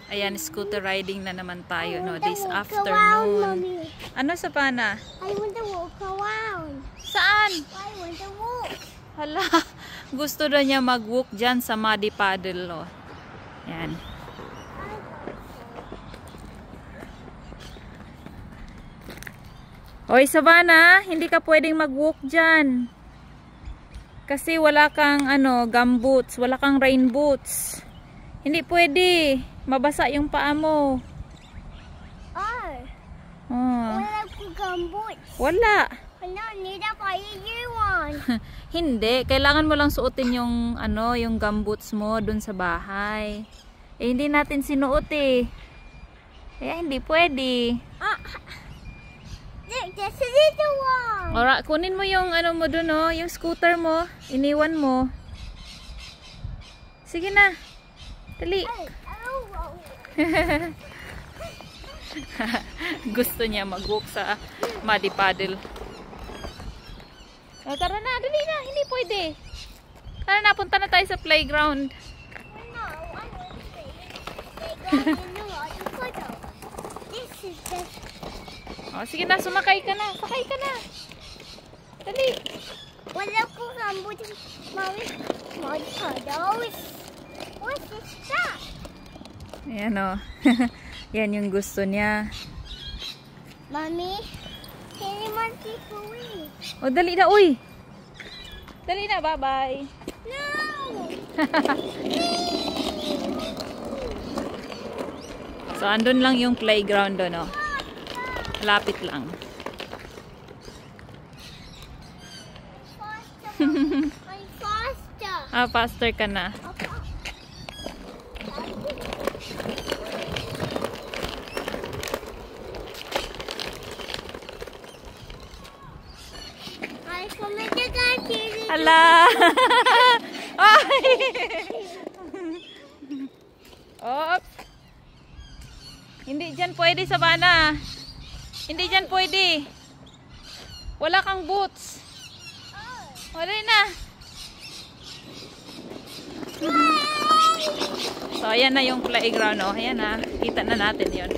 Ayan, scooter riding na naman tayo, no, this afternoon. Ano, Savannah? I want to walk around. Saan? I want to walk. Hala, gusto na niya mag-walk dyan sa muddy paddle, no. Yan. Oy, Savannah, hindi ka pwedeng mag-walk dyan. Kasi wala kang, gumboots, wala kang rain boots. Hindi pwede. Mabasa yung paa mo. Wala ko gumboots. Wala. Wala, need a one. Hindi, kailangan mo lang suotin yung yung gumboots mo dun sa bahay. Eh hindi natin sinuot eh. Kaya hindi pwede. This is the one. Alright, kunin mo yung mo dun, oh, yung scooter mo. Iniwan mo. Sige na. Dali. Gusto niya mag-walk sa muddy paddle. Oh, tara na, dali na. Hindi pwede. Tara na, punta na tayo sa playground. Oh, sige na, sumakay ka na. Sakay ka na. Dali. Wala ko gumboots, mommy. Mud puddles. What is that? Ayan, oh. Yan yung gusto niya. Mommy, can you take away? Oh, dali na, uy. Dali na, bye-bye. No! So, andun lang yung playground doon, oh. Lapit lang. Faster. Faster ka na. Ala! Ay! Oops! Hindi dyan pwede, Savannah. Hindi dyan pwede. Wala kang boots. Wala na. So, ayan na yung playground, oh. Ayan na. Kita na natin yun.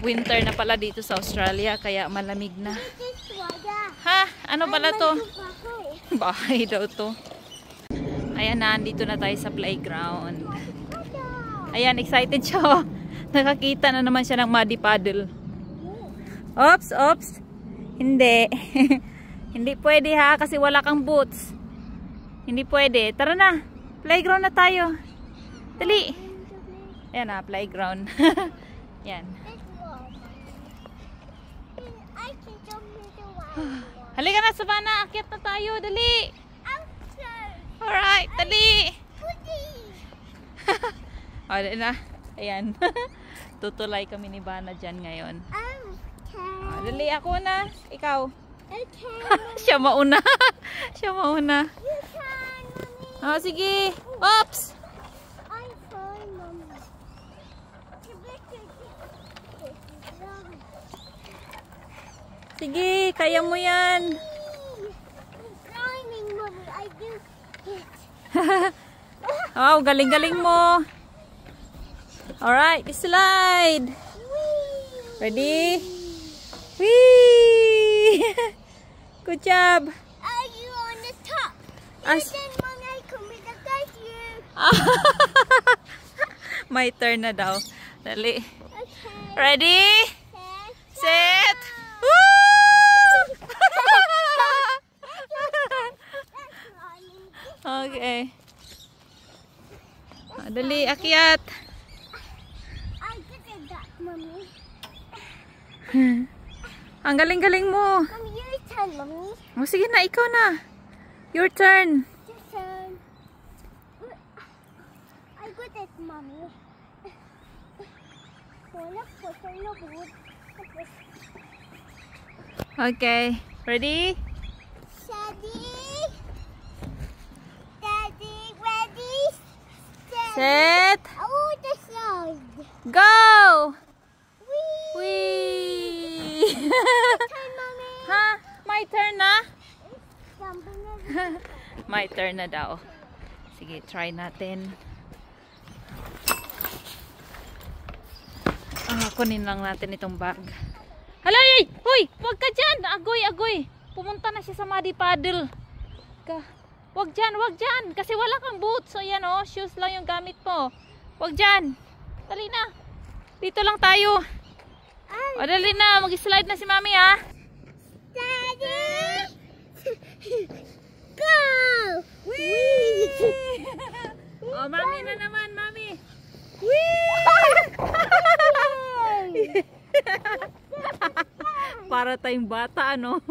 Winter na pala dito sa Australia, kaya malamig na. Ha? Ano pala to? Bahay daw to. Ayan na, andito na tayo sa playground. Ayan, excited siya. Nakakita na naman siya ng muddy paddle. Oops, oops. Hindi. Hindi pwede ha, kasi wala kang boots. Hindi pwede. Tara na. Playground na tayo. Dali. Ayan na, playground. Yan. Halika na, Savannah. Akyat na tayo. Dali. Alright, dali. O, dali na. Ayan. Tutulay kami ni Bana dyan ngayon. O, dali, ako na. Ikaw. Siya mauna. Siya mauna. O, sige. Oops. Sige, kaya mo yan. Oh, galing-galing mo. Alright, slide. Ready? Whee! Good job. Are you on the top? My turn na daw. Dali. Okay. Ready? Set. Okay. Dali, akyat. I did that, Mommy. Ang galing-galing mo. Mommy, your turn, Mommy. O, sige na, ikaw na. Your turn. Your turn. I got it, Mommy. Okay. Ready? Daddy, ready? Set. Oh, the slide. Go! Whee! Whee! Turn, Mommy. Ha? My turn na? Something My turn na daw. Sige, try natin. Kunin lang natin itong bag. Hala, ay! Hoy! Huwag ka dyan! Agoy, agoy! Pumunta na siya sa muddy paddle. Huwag dyan! Kasi wala kang boots. So, yan oh. Shoes lang yung gamit mo. Huwag dyan! Dali na. Dito lang tayo. O, dali na. Mag-slide na si Mami, ha? Daddy! Go! Whee! Oh, Mami na naman, Mami. Para tayong bata, ano?